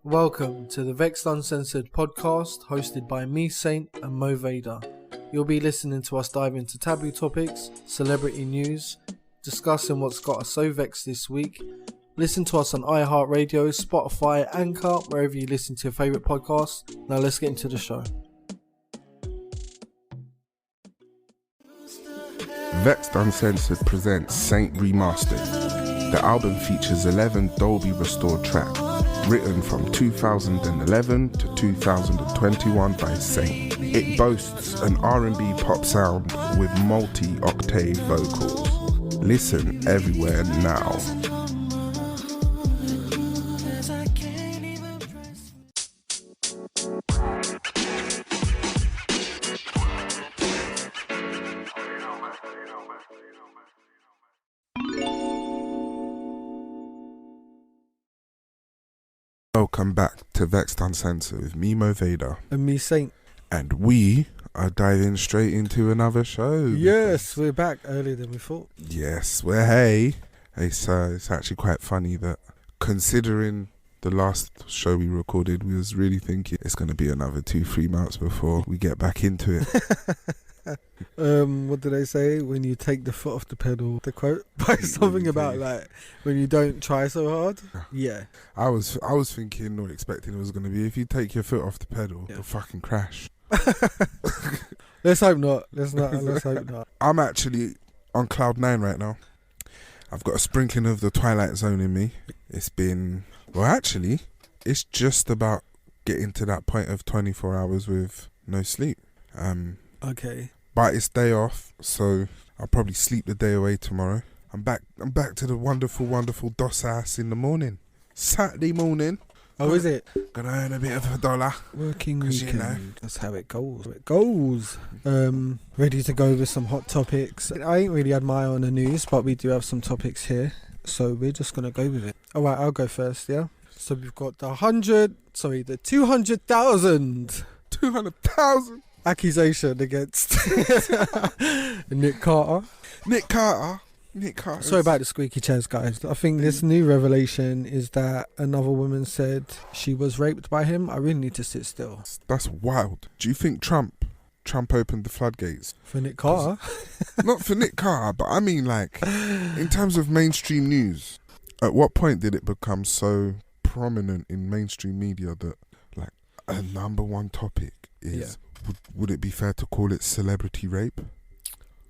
Welcome to the Vexxed Uncensored podcast hosted by me, Saint, and Mo Vader. You'll be listening to us dive into taboo topics, celebrity news, discussing what's got us so vexed this week. Listen to us on iHeartRadio, Spotify, Anchor, wherever you listen to your favourite podcasts. Now let's get into the show. Vexxed Uncensored presents Saint Remastered. The album features 11 Dolby restored tracks, written from 2011 to 2021 by Saint. It boasts an R&B pop sound with multi-octave vocals. Listen everywhere now. Welcome back to Vexxed Uncensored with me, Mo Vader. And me, Saint. And we are diving straight into another show. Yes, we're back earlier than we thought. Yes, it's actually quite funny that considering the last show we recorded, we was really thinking it's going to be another 2-3 months before we get back into it. What did they say? When you take the foot off the pedal, the quote by something about like when you don't try so hard. Yeah. I was thinking or expecting it was going to be if you take your foot off the pedal, you'll fucking crash. Let's hope not. Let's hope not. I'm actually on cloud 9 right now. I've got a sprinkling of the Twilight Zone in me. It's just about getting to that point of 24 hours with no sleep. Okay. But it's day off, so I'll probably sleep the day away tomorrow. I'm back to the wonderful DOS ass in the morning. Saturday morning. Oh, is it? Gonna earn a bit of a dollar. Working weekend. That's how it goes. Ready to go over some hot topics. I ain't really had my eye on the news, but we do have some topics here. So we're just gonna go with it. Alright, I'll go first, yeah? So we've got the 200,000 accusation against Nick Carter. Sorry about the squeaky chairs, guys. I think this new revelation is that another woman said she was raped by him. I really need to sit still. That's wild. Do you think Trump opened the floodgates? For Nick Carter? Not for Nick Carter, but I mean like in terms of mainstream news, at what point did it become so prominent in mainstream media that like a number one topic is would it be fair to call it celebrity rape?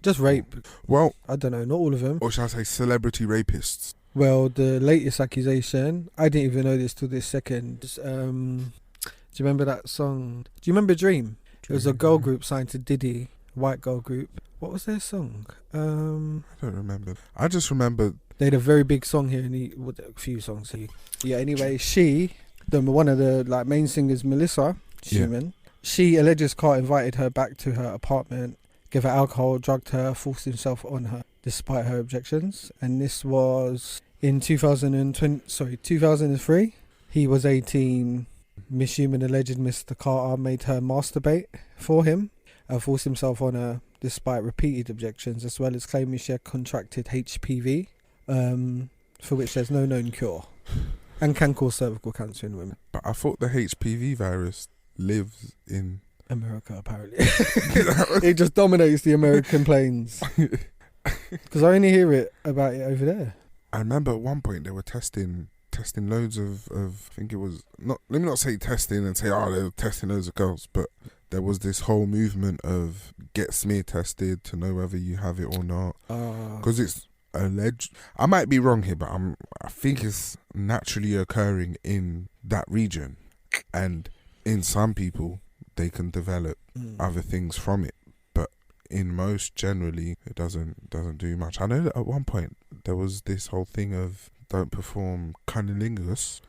Just rape. Well, I don't know, not all of them. Or shall I say celebrity rapists? Well, the latest accusation, I didn't even know this till this second. Do you remember that song? Do you remember Dream? It was a girl group signed to Diddy, white girl group. What was their song? I don't remember. I just remember they had a very big song here, and a few songs here. Yeah. Anyway, one of the like main singers, Melissa Schumann. She alleges Carter invited her back to her apartment, gave her alcohol, drugged her, forced himself on her, despite her objections. And this was in 2003. He was 18. Miss Schumann alleged Mr. Carter made her masturbate for him and forced himself on her, despite repeated objections, as well as claiming she had contracted HPV, for which there's no known cure, and can cause cervical cancer in women. But I thought the HPV virus lives in America, apparently. It just dominates the American plains. Because I only hear about it over there. I remember at one point they were testing loads of I think it was not. Let me not say testing and say they were testing loads of girls, but there was this whole movement of get smear tested to know whether you have it or not. Because it's alleged. I might be wrong here, but I think it's naturally occurring in that region, and in some people, they can develop other things from it, but in most, generally, it doesn't do much. I know that at one point there was this whole thing of don't perform cunnilingus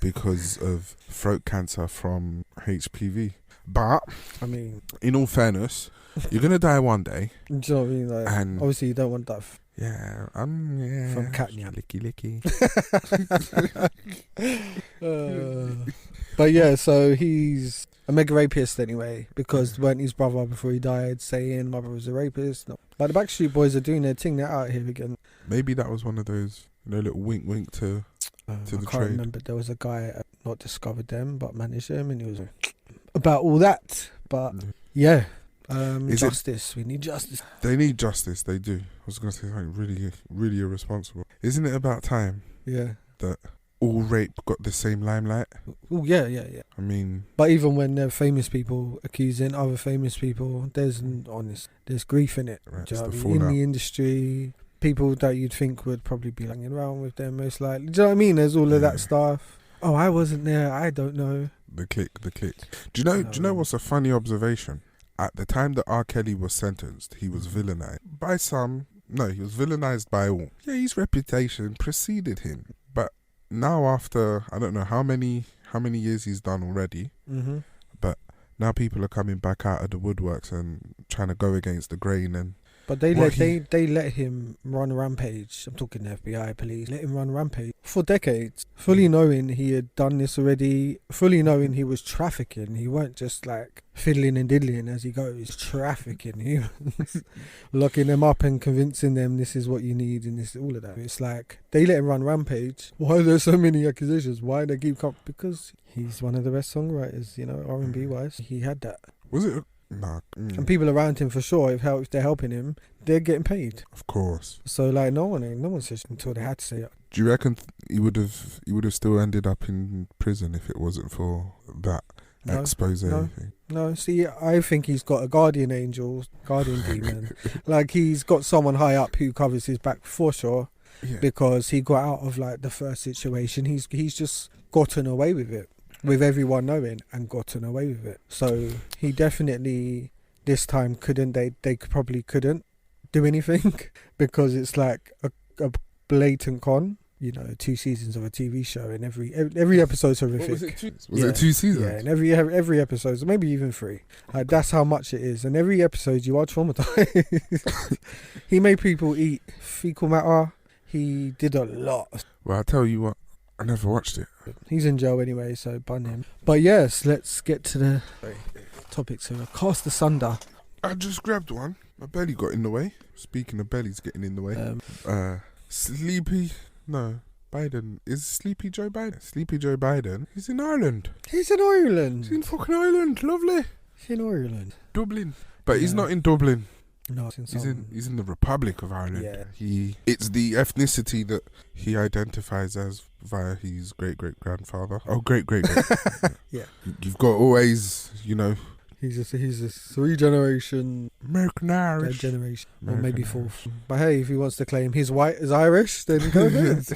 because of throat cancer from HPV. But I mean, in all fairness, you're gonna die one day. Do you know what I mean? Like, and obviously, you don't want that. From catnip. Licky. But yeah, so he's a mega rapist anyway, because weren't his brother before he died saying my brother was a rapist? No. Like the Backstreet Boys are doing their thing, they're out here again. Maybe that was one of those, little wink to the trade. I can't remember. There was a guy not discovered them, but managed them, and he was about all that. But yeah, justice. We need justice. They need justice. They do. I was going to say something really, really irresponsible. Isn't it about time? Yeah. That all rape got the same limelight? Oh yeah. I mean, but even when there are famous people accusing other famous people, there's grief in it. Right, Do you know it's what the I mean? In fallout. the industry, people that you'd think would probably be hanging around with them most likely. Do you know what I mean? There's all of that stuff. Oh, I wasn't there. I don't know. The click. Do you know what's a funny observation? At the time that R. Kelly was sentenced, he was villainized by some. No, he was villainized by all. Yeah, his reputation preceded him. But now, after I don't know how many years he's done already, but now people are coming back out of the woodworks and trying to go against the grain. But they let him run a rampage. I'm talking FBI, police. Let him run a rampage for decades, fully knowing he had done this already, fully knowing he was trafficking. He weren't just like fiddling and diddling as he goes, trafficking. He was locking them up and convincing them this is what you need and this all of that. It's like they let him run rampage. Why are there so many accusations? Why they keep coming? Because he's one of the best songwriters, R&B wise. He had that. Was it? Nah. And people around him, for sure, if they're helping him, they're getting paid. Of course. So like no one says until they had to say it. Do you reckon he would have still ended up in prison if it wasn't for that expose? No, see, I think he's got a guardian demon. Like he's got someone high up who covers his back for sure. Yeah. Because he got out of like the first situation. He's just gotten away with it, with everyone knowing, and gotten away with it. So he definitely this time they probably couldn't do anything because it's like a blatant con. 2 seasons of a TV show and every episode's horrific. What was it? Was it 2 seasons? Yeah, and every episode, so maybe even 3. That's how much it is. And every episode you are traumatized. He made people eat fecal matter. He did a lot. Well, I tell you what, I never watched it. He's in jail anyway, so bun him. But yes, let's get to the topics here. Cast asunder. I just grabbed one. My belly got in the way. Speaking of bellies getting in the way. Sleepy. No. Biden. Is Sleepy Joe Biden? Sleepy Joe Biden. He's in Ireland. He's in Ireland. He's in fucking Ireland. Lovely. He's in Ireland. Dublin. But he's not in Dublin. No, he's in the Republic of Ireland. Yeah. It's the ethnicity that he identifies as via his great-great-grandfather. Oh, great-great. Yeah. You've got always, He's a 3-generation American Irish generation, American or maybe 4th. Irish. But hey, if he wants to claim he's white as Irish, then go ahead.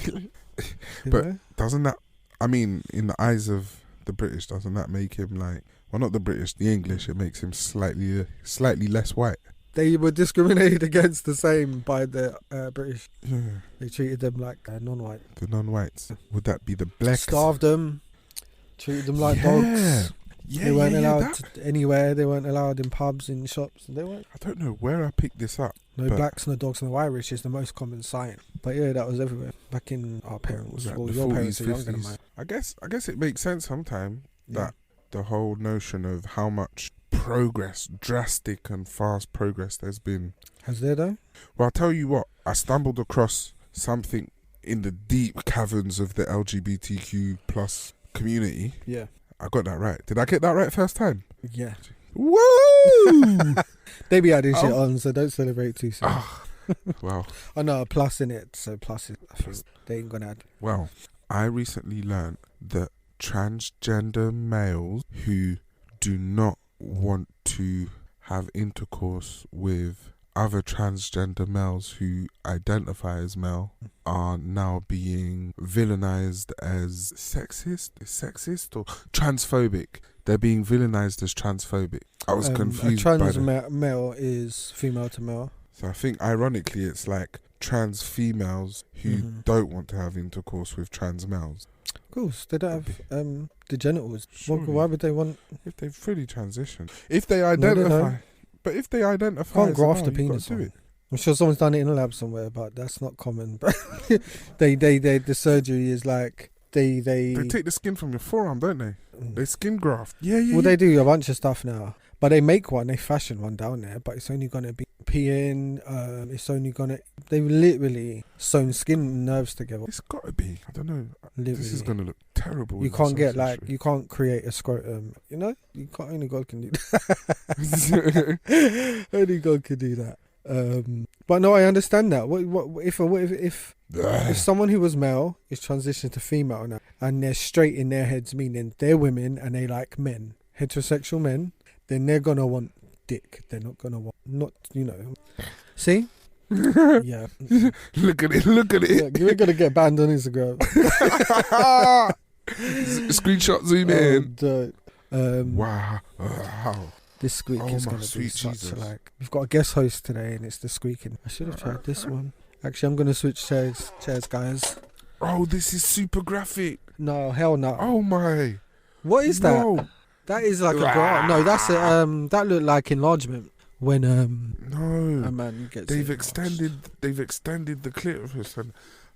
But doesn't that? I mean, in the eyes of the British, doesn't that make him like? Well, not the British, the English. It makes him slightly less white. They were discriminated against the same by the British. Yeah. They treated them like non-white. The non-whites. Would that be the blacks? Starved them. Treated them like dogs. Yeah, they weren't allowed anywhere. They weren't allowed in pubs, in shops. They weren't. I don't know where I picked this up. No blacks, no dogs, no Irish is the most common sign. But yeah, that was everywhere. Back in our parents, well, your 40s, parents are younger 50s. than mine. I guess it makes sense sometimes that the whole notion of how much progress, drastic and fast progress there's been. Has there though? Well, I'll tell you what. I stumbled across something in the deep caverns of the LGBTQ plus community. Yeah. I got that right. Did I get that right first time? Yeah. Woo! They be adding shit on, so don't celebrate too soon. Well. I know a plus in it, so plus is, I think they ain't gonna add. Well, I recently learned that transgender males who do not want to have intercourse with other transgender males who identify as male are now being villainized as sexist or transphobic. They're being villainized as transphobic. I was confused by that. Trans male is female to male. So I think ironically it's like trans females who don't want to have intercourse with trans males. Of course, they don't have the genitals. Surely. Why would they want? If they've fully transitioned. If they identify... But if they identify can't graft the penis on. I'm sure someone's done it in a lab somewhere, but that's not common. The surgery is like they take the skin from your forearm, don't they? They skin graft. Yeah. Well, they do a bunch of stuff now. But they make one, they fashion one down there, but it's only going to be peeing, they've literally sewn skin and nerves together. It's got to be, I don't know, literally. This is going to look terrible. You can't get you can't create a scrotum, only God can do that. Only God can do that. But no, I understand that. What if someone who was male is transitioned to female now, and they're straight in their heads, meaning they're women and they like men, heterosexual men, then they're gonna want dick. They're not gonna want See? Yeah. Look at it. Yeah, you're gonna get banned on Instagram. Screenshot zoom in. Wow. This squeak is going to be such we've got a guest host today and it's the squeaking. I should have tried this one. Actually, I'm going to switch chairs, guys. Oh, this is super graphic. No, hell no. Oh my. What is that? No. That is like a graph. No, that's that looked like enlargement when a man gets they've extended the clitoris and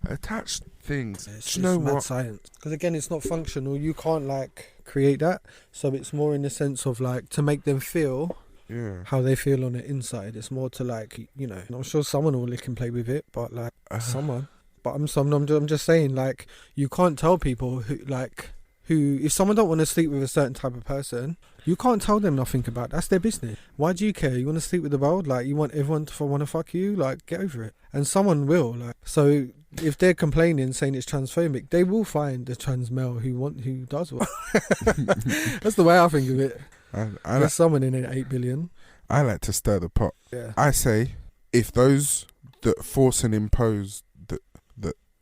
attached things. It's Do you know mad what? Science. Because again, it's not functional. You can't create that. So it's more in the sense of to make them feel how they feel on the inside. It's more to I'm sure someone will lick and play with it, but someone. But I'm just saying you can't tell people who if someone don't want to sleep with a certain type of person, you can't tell them nothing about it. That's their business. Why do you care? You want to sleep with the world? You want everyone to want to fuck you? Get over it. And someone will. So if they're complaining, saying it's transphobic, they will find a trans male who does well. That's the way I think of it. There's someone in it, 8 billion. I like to stir the pot. Yeah. I say, if those that force and impose that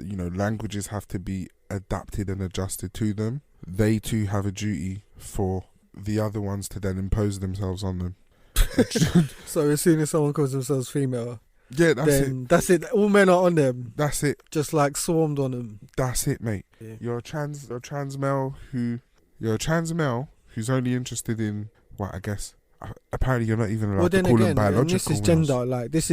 languages have to be adapted and adjusted to them, they too have a duty for the other ones to then impose themselves on them. So as soon as someone calls themselves female, that's it. All men are on them. That's it. Just swarmed on them. That's it, mate. Yeah. You're a trans male who's only interested in I guess. Apparently, you're not even allowed to call them biological. This is gender. This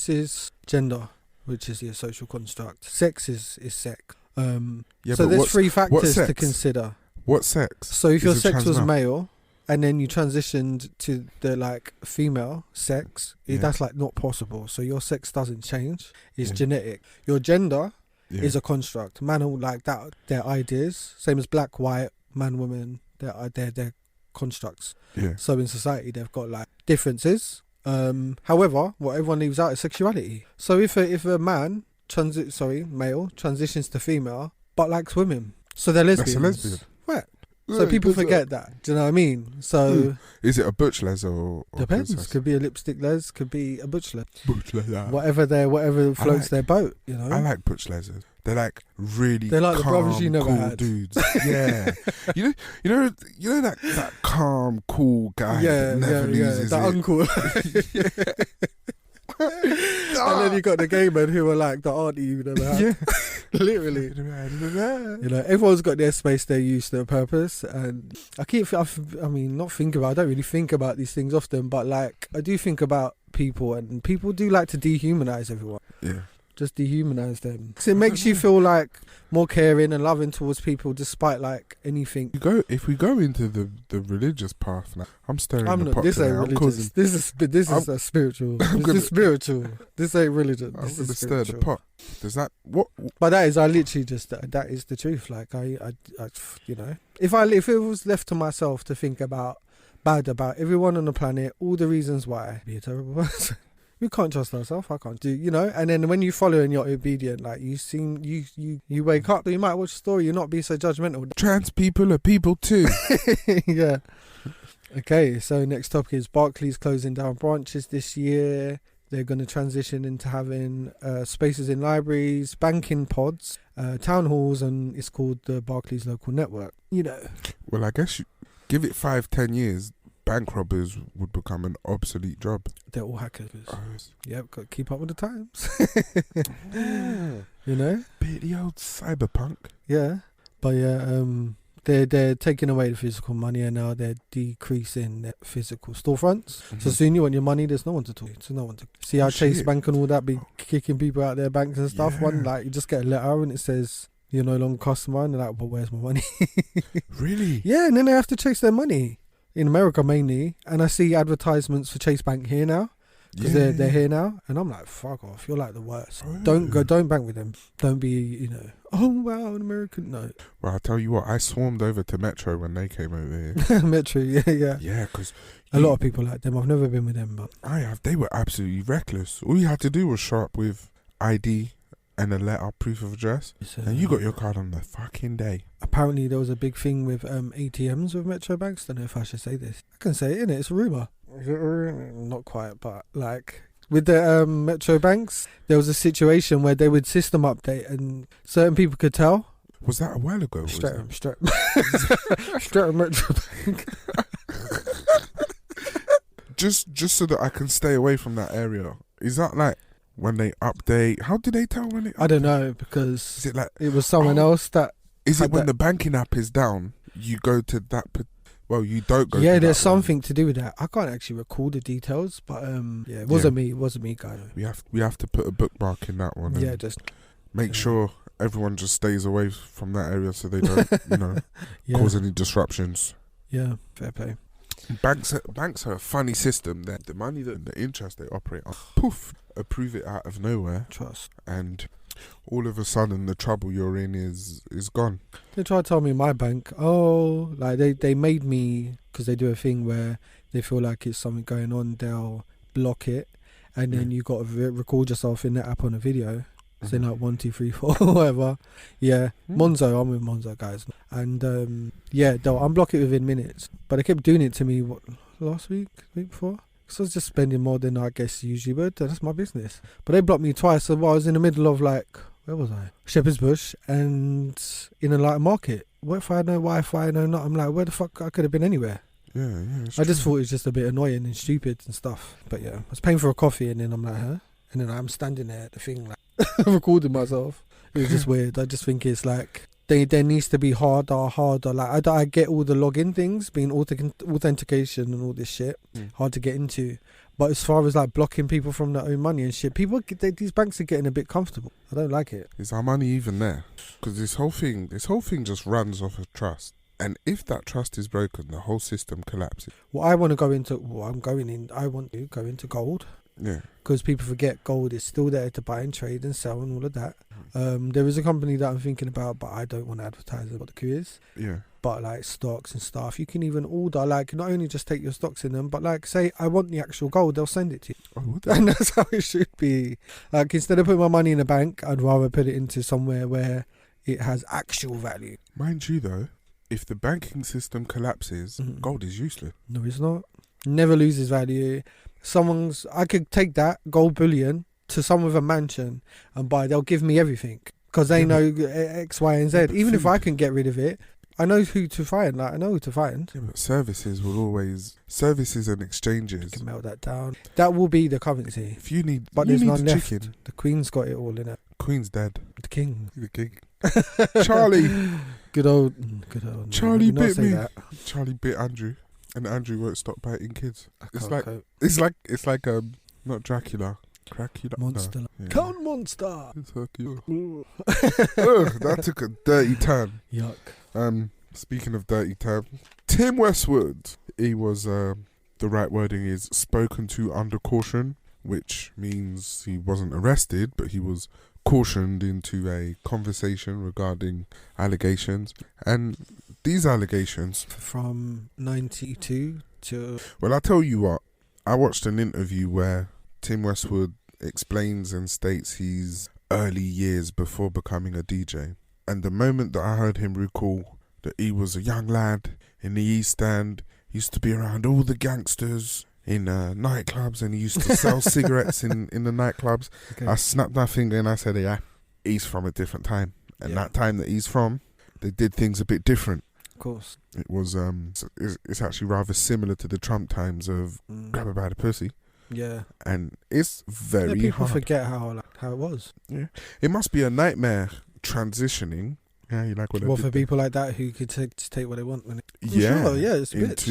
is gender, which is your social construct. Sex is sex. So there's 3 factors to consider. What sex? So if your sex was male and then you transitioned to the female sex, that's not possible. So your sex doesn't change. It's genetic. Your gender is a construct. Man all that. Their ideas, same as black, white, man, woman. They're constructs. Yeah. So in society they've got differences. However, what everyone leaves out is sexuality. So if a man male transitions to female but likes women, so they're lesbians. That's a lesbian. Right. So people forget that. Do you know what I mean? So is it a butch les or depends. Princess? Could be a lipstick les, could be a butch les. Butch les. Whatever floats their boat. I like butch lesers. They're really they're calm, the brothers you never cool had. dudes. Yeah. you know that calm, cool guy that never loses that it. uncle. And then you got the gay men who are the auntie you never had. Yeah. Literally. Everyone's got their space, their use, their purpose. And I don't really think about these things often, but I do think about people, and people do like to dehumanize everyone. Yeah. Just dehumanize them. So it makes you feel more caring and loving towards people despite anything. If we go into the religious path now, I'm stirring the pot. This ain't religious. This is a spiritual. This is spiritual. This ain't religion. I'm going to stir the pot. Does that what? But that is, I literally just that is the truth. If it was left to myself to think bad about everyone on the planet, all the reasons why, I'd be a terrible person. We can't trust ourselves. I can't do, and then when you follow and you're obedient, you wake up, you might watch a story, you not be so judgmental. Trans people are people too. Yeah. Okay, so next topic is Barclays closing down branches this year. They're going to transition into having spaces in libraries, banking pods, town halls, and it's called the Barclays Local Network. Well, I guess you give it 5-10 years. Bank robbers would become an obsolete job. They're all hackers. Oh, yes. Yep, got to keep up with the times. Bit the old cyberpunk. Yeah, but they're taking away the physical money and now they're decreasing their physical storefronts. Mm-hmm. So soon you want your money, there's no one to talk to. There's no one to see how Chase Bank and all that be kicking people out their banks and stuff. Yeah. One you just get a letter and it says, you're no longer a customer, and they're like, well, where's my money? Really? Yeah, and then they have to chase their money. In America mainly, and I see advertisements for Chase Bank here now. Because they're here now, and I'm like, fuck off, you're like the worst. Don't bank with them. Don't be, oh wow, an American. No. Well, I'll tell you what, I swarmed over to Metro when they came over here. Metro, yeah. Yeah, because a lot of people like them. I've never been with them, but I have. They were absolutely reckless. All you had to do was show up with ID and a letter, proof of address, and you got your card on the fucking day. Apparently there was a big thing with ATMs with Metro banks. Don't know if I should say this. I can say it, innit? It's a rumour. Not quite, but like with the Metro banks, there was a situation where they would system update and certain people could tell. Was that a while ago? Streatham Metro Bank. just so that I can stay away from that area. Is that like when they update? How do they tell when it? I don't know, because is it like it was someone else that. Is it when the banking app is down? You go to that. Well, you don't go. Yeah, to there's that something to do with that. I can't actually recall the details, but yeah, it wasn't me. It wasn't me, guy. We have to put a bookmark in that one. Yeah, just make sure everyone just stays away from that area so they don't, cause any disruptions. Yeah, fair play. Banks are a funny system. That the money, the interest they operate on, poof, approve it out of nowhere. Trust. And all of a sudden the trouble you're in is gone. They try to tell me my bank, like they made me, because they do a thing where they feel like it's something going on, they'll block it, and then you got to record yourself in the app on a video. Say like 1, 2, 3, 4, whatever. Yeah, Monzo. I'm with Monzo, guys, and they'll unblock it within minutes. But they kept doing it to me last week before. So I was just spending more than I guess usually would. That's my business. But they blocked me twice. So I was in the middle of where was I? Shepherd's Bush and in a market. What if I had no Wi-Fi, no not? I'm like, where the fuck? I could have been anywhere. Yeah. I just thought it was just a bit annoying and stupid and stuff. But yeah, I was paying for a coffee and then I'm like, huh? And then I'm standing there at the thing recording myself. It was just weird. I just think it's like there needs to be harder. Like I get all the login things, being authentication and all this shit, hard to get into. But as far as like blocking people from their own money and shit, these banks are getting a bit comfortable. I don't like it. Is our money even there? Because this whole thing just runs off of trust. And if that trust is broken, the whole system collapses. Well, I want to go into. Well, I want to go into gold. Yeah. Because people forget gold is still there to buy and trade and sell and all of that. There is a company that I'm thinking about, but I don't want to advertise what the coup is. Yeah. But like stocks and stuff, you can even order, like not only just take your stocks in them, but like say I want the actual gold, they'll send it to you. Oh, and that's how it should be. Like instead of putting my money in a bank, I'd rather put it into somewhere where it has actual value. Mind you though, if the banking system collapses, gold is useless. No, it's not. Never loses value. I could take that gold bullion to someone with a mansion and buy. They'll give me everything because they know X, Y, and Z. Even if I can get rid of it, I know who to find. Like I know who to find. Yeah, but services and exchanges. You can melt that down. That will be the currency. If you need, but you there's need none left. Chicken. The Queen's got it all in it. Queen's dead. The King. Charlie. Good old. Charlie bit me. Charlie bit Andrew. And Andrew won't stop biting kids. It's like not Dracula. Monster. No. Yeah. Count Monster. That took a dirty turn. Yuck. Speaking of dirty turn, Tim Westwood. He was the right wording is spoken to under caution, which means he wasn't arrested, but he was cautioned into a conversation regarding allegations. And these allegations from 92 to... Well, I'll tell you what. I watched an interview where Tim Westwood explains and states his early years before becoming a DJ. And the moment that I heard him recall that he was a young lad in the East End, he used to be around all the gangsters in nightclubs, and he used to sell cigarettes in the nightclubs. Okay. I snapped my finger and I said, yeah, he's from a different time. And that time that he's from, they did things a bit different. Of course. It was, it's actually rather similar to the Trump times of grab her by the pussy. Yeah. And it's very people hard. Forget how it was. Yeah. It must be a nightmare transitioning. Yeah, you like what I did for people like that who could take what they want. It's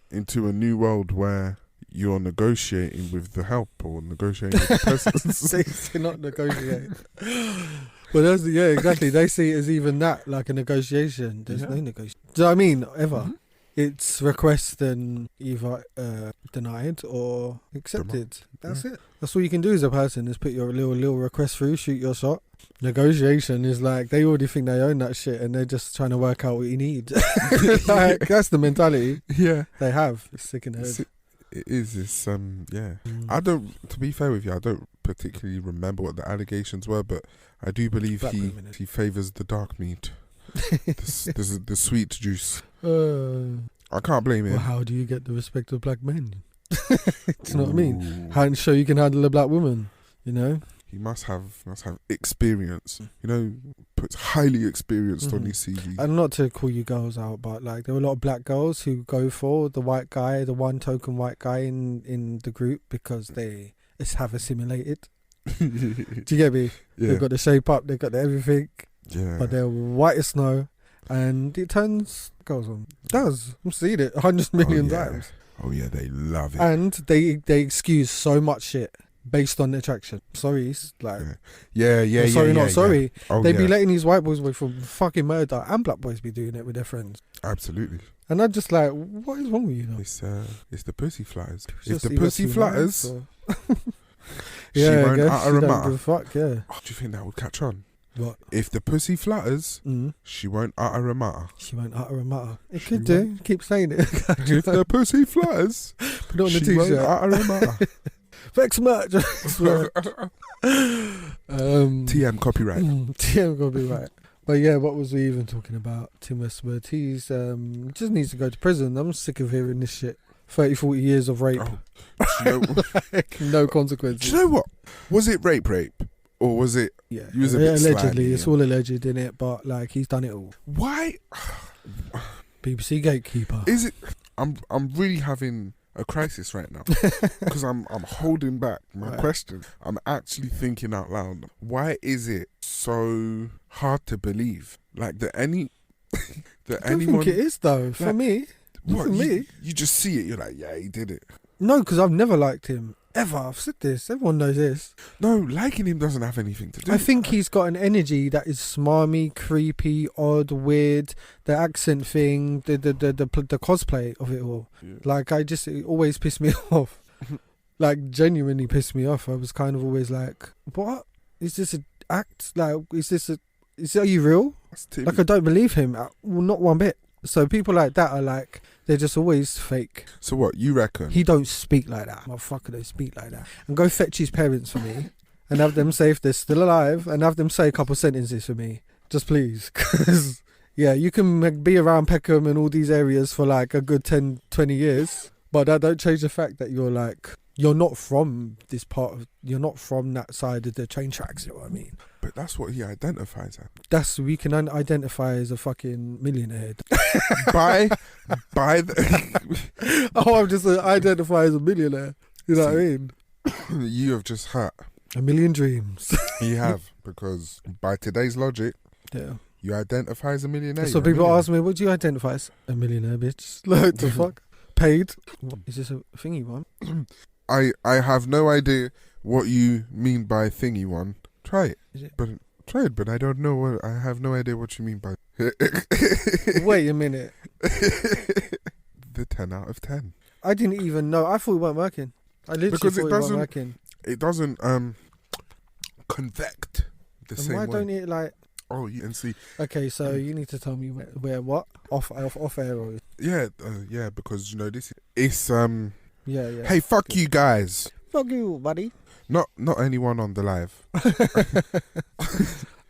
into a new world where you're negotiating with the help or negotiating with the person. They're not negotiating. But that's, yeah, exactly. They see it as even that, like a negotiation. There's no negotiation. Do you know what I mean? Ever. Mm-hmm. It's request and either denied or accepted. That's it. That's all you can do as a person, is put your little request through, shoot your shot. Negotiation is like, they already think they own that shit and they're just trying to work out what you need. Like, that's the mentality they have. It's sick in the head. It is. It's I don't. To be fair with you, I don't particularly remember what the allegations were, but I do believe he favours the dark meat, the sweet juice. I can't blame him. Well, how do you get the respect of black men? Do you know what I mean? How to show you can handle a black woman? You know. He must have experience. You know, puts highly experienced on his CV. And not to call you girls out, but like there were a lot of black girls who go for the white guy, the one token white guy in the group because they have assimilated. Do you get me? Yeah. They've got the shape up, they've got the everything. Yeah. But they're white as snow, and it turns girls on. It does. I've seen it 100 million times. Oh yeah, they love it. And they excuse so much shit based on attraction. Sorry, it's like sorry. Oh, they be letting these white boys away from fucking murder, and black boys be doing it with their friends. Absolutely. And I'm just like, what is wrong with you? Though? It's the pussy flutters. If the pussy flutters, she won't utter a matter. Fuck yeah. Oh, do you think that would catch on? What? If the pussy flutters, she won't utter a matter. She won't utter a matter. It could do. Keep saying it. If the pussy flutters, put it on the she t-shirt. won't utter a matter. Vexxed merch. TM copyright. TM copyright. But yeah, what was we even talking about? Tim Westwood. He's just needs to go to prison. I'm sick of hearing this shit. 30, 40 years of rape. Like, no consequences. Do you know what? Was it rape? Or was it? Yeah, allegedly. It's all alleged in it, but like he's done it all. Why? BBC gatekeeper. Is it? I'm really having a crisis right now because I'm holding back my question. I'm actually thinking out loud. Why is it so hard to believe? Like that anyone? I don't think it is though. For me, you just see it. You're like, yeah, he did it. No, because I've never liked him. Ever. I've said this. Everyone knows this. No, liking him doesn't have anything to do. I think he's got an energy that is smarmy, creepy, odd, weird. The accent thing, the cosplay of it all. Yeah. Like, it always pissed me off. Like, genuinely pissed me off. I was kind of always like, what? Is this an act? Like, are you real? Like, I don't believe him. Well, not one bit. So people like that are like, they're just always fake. So what, you reckon? He don't speak like that. Motherfucker don't speak like that. And go fetch his parents for me and have them say if they're still alive and have them say a couple sentences for me. Just please. Because, yeah, you can be around Peckham and all these areas for like a good 10, 20 years. But that don't change the fact that you're not from this part of, you're not from that side of the train tracks, you know what I mean? But that's what he identifies as. We can identify as a fucking millionaire. by the... I'm just identify as a millionaire. You know what I mean? You have just had a million dreams. You have, because by today's logic, you identify as a millionaire. So people ask me, what do you identify as? A millionaire, bitch. Like, the fuck? Paid? What, is this a thingy one? I have no idea what you mean by thingy one. Try it. But I don't know I have no idea what you mean by Wait a minute. The 10 out of 10. I didn't even know. I thought it weren't working. I literally thought it wasn't working. It doesn't convect the same way. Why don't it like... Oh, you can see. Okay, so you need to tell me where what? Off air or... Yeah, because, you know, it's Yeah. Hey, fuck you guys. Fuck you, buddy. Not anyone on the live.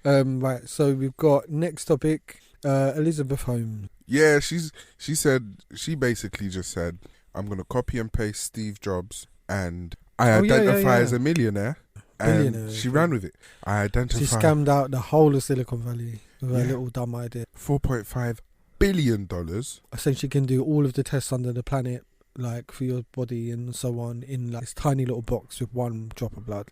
Right, so we've got next topic, Elizabeth Holmes. Yeah, she basically just said, I'm gonna copy and paste Steve Jobs and I identify as a millionaire. And she ran with it. I identify. She scammed out the whole of Silicon Valley with her little dumb idea. $4.5 billion. I think she can do all of the tests under the planet, like for your body and so on, in like this tiny little box with one drop of blood.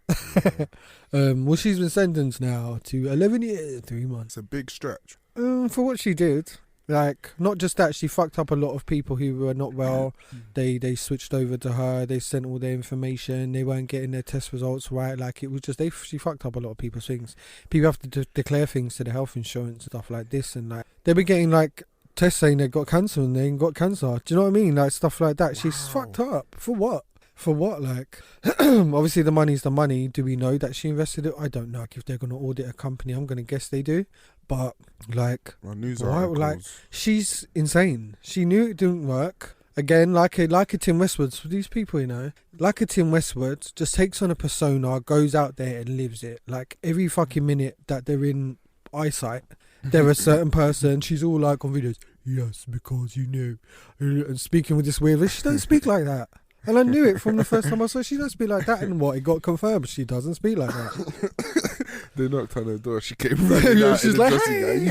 Well, she's been sentenced now to 11 years, 3 months. It's a big stretch. For what she did. Like, not just that, she fucked up a lot of people who were not well. They switched over to her. They sent all their information. They weren't getting their test results right. Like, it was just, she fucked up a lot of people's things. People have to declare things to the health insurance and stuff like this. And, like, they were getting, like, tests saying they got cancer and they ain't got cancer. Do you know what I mean? Like, stuff like that. Wow. She's fucked up. For what? For what? Like, obviously the money's the money. Do we know that she invested it? I don't know. Like, if they're going to audit a company, I'm going to guess they do. But, like, like, she's insane. She knew it didn't work. Again, like a Tim Westwood. For these people, you know, like a Tim Westwood just takes on a persona, goes out there and lives it. Like, every fucking minute that they're in eyesight, they're a certain person. She's all like on videos, yes, because you knew. And speaking with this weird voice, she don't speak like that. And I knew it from the first time I saw her. She don't speak like that. And what? It got confirmed. She doesn't speak like that. They knocked on her door. She came running out. She's like, hey.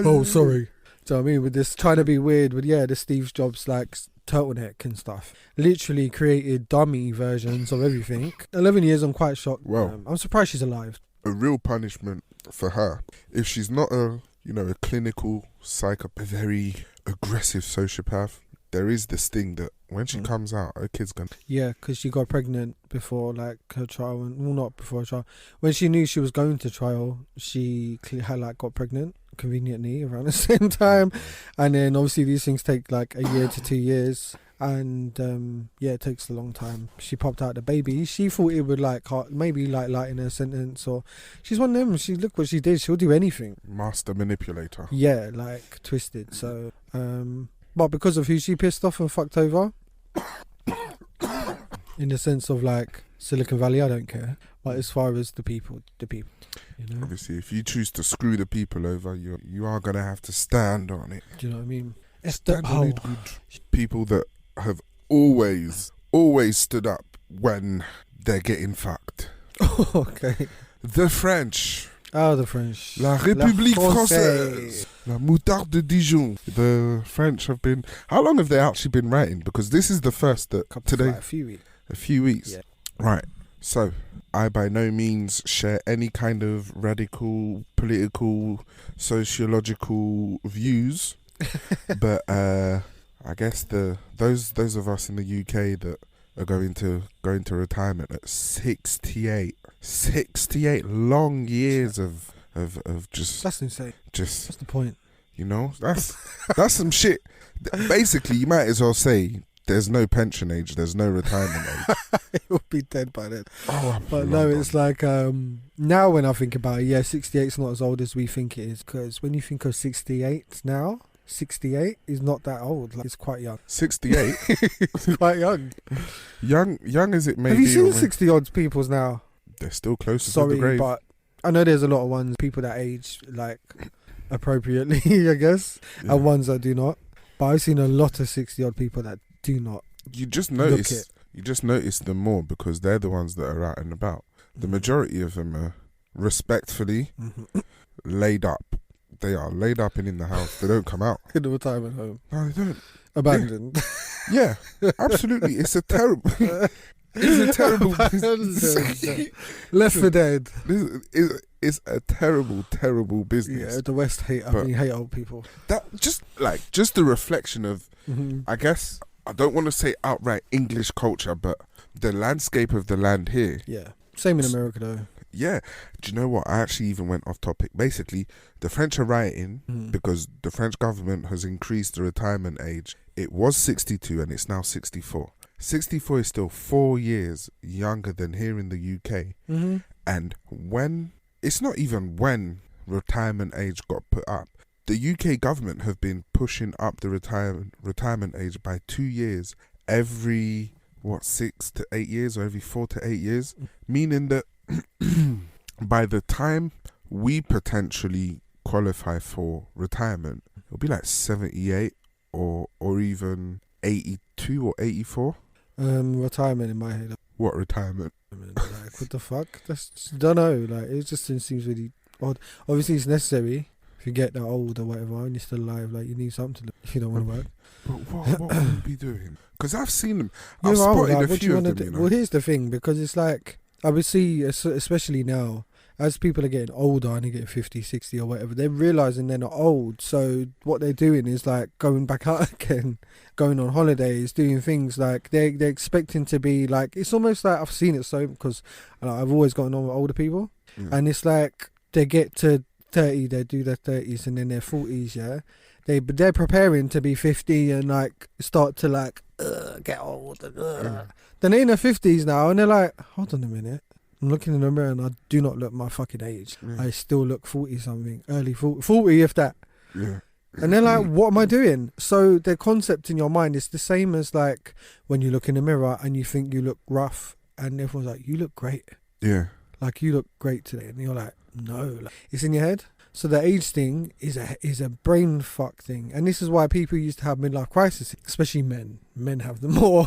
Oh, sorry. Do you know what I mean? With this trying to be weird with, the Steve Jobs, like, turtleneck and stuff. Literally created dummy versions of everything. 11 years, I'm quite shocked. Well, I'm surprised she's alive. A real punishment for her. If she's not a clinical psychopath, a very aggressive sociopath, there is this thing that when she comes out, her kid's gonna... Yeah, because she got pregnant before, like, her trial. Well, not before her trial. When she knew she was going to trial, she had, like, got pregnant conveniently around the same time. And then, obviously, these things take, like, a year to 2 years. And, it takes a long time. She popped out the baby. She thought it would, like, maybe, like, lighten her sentence. Or she's one of them. Look what she did. She'll do anything. Master manipulator. Yeah, like, twisted. So, but because of who she pissed off and fucked over, in the sense of, like, Silicon Valley, I don't care. But as far as the people, you know? Obviously, if you choose to screw the people over, you are going to have to stand on it. Do you know what I mean? It's people that have always stood up when they're getting fucked. Okay. The French. Oh, the French. La République Française. La Moutarde de Dijon. The French have been... How long have they actually been writing? Because this is the first that today... Like a few weeks. A few weeks. Yeah. Right. So, I by no means share any kind of radical, political, sociological views. But I guess those of us in the UK that are going to retirement at 68 long years of just... That's insane. Just... That's the point. You know, that's some shit. Basically, you might as well say there's no pension age, there's no retirement age. It will be dead by then. Oh, but no, it's like now when I think about it, 68 is not as old as we think it is. Because when you think of 68 now, 68 is not that old. Like, it's quite young. 68? It's quite young. Young as it may be. Have you seen 60 odd people's now? They're still closer to the grave. But I know there's a lot of ones, people that age, like, appropriately, I guess, and ones that do not. But I've seen a lot of 60 odd people that do not. You just notice them more because they're the ones that are out and about. The majority of them are respectfully laid up. They are laid up and in the house. They don't come out. In the retirement home. No, they don't. Abandoned. Yeah, absolutely. It's a terrible business. Left for dead. It's a terrible business. Yeah, the West hate old people. That just the reflection of, I guess, I don't want to say outright English culture, but the landscape of the land here. Yeah. Same in America though. Yeah. Do you know what? I actually even went off topic. Basically, the French are rioting because the French government has increased the retirement age. It was 62 and it's now 64. 64 is still 4 years younger than here in the UK. And it's not even when retirement age got put up. The UK government have been pushing up the retirement age by 2 years every 6 to 8 years or every 4 to 8 years, meaning that by the time we potentially qualify for retirement, it'll be like 78 or even 82 or 84. Retirement in my head. What retirement? Like, what the fuck? Don't know. Like, it just seems really odd. Obviously, it's necessary. If you get that old or whatever and you're still alive, like, you need something to do if you don't want to work. But what will you be doing? Because I've seen them. I've spotted a few of them, you know. Well, here's the thing, because it's like, I would see, especially now, as people are getting older and they get 50, 60 or whatever, they're realising they're not old. So what they're doing is like going back out again, going on holidays, doing things like they're expecting to be like, it's almost like I've seen it so because I've always gotten on with older people, and it's like they get to 30, they do their 30s and then their 40s, yeah. They're preparing to be 50 and like start to like get old. Then they're in their 50s now and they're like, hold on a minute. I'm looking in the mirror and I do not look my fucking age. I still look 40 something, early 40 if that. Yeah. And they're like, what am I doing? So the concept in your mind is the same as like when you look in the mirror and you think you look rough and everyone's like, you look great. Yeah. Like, you look great today. And you're like, no. Like, it's in your head. So the age thing is a brain fuck thing. And this is why people used to have midlife crisis, especially men. Men have the more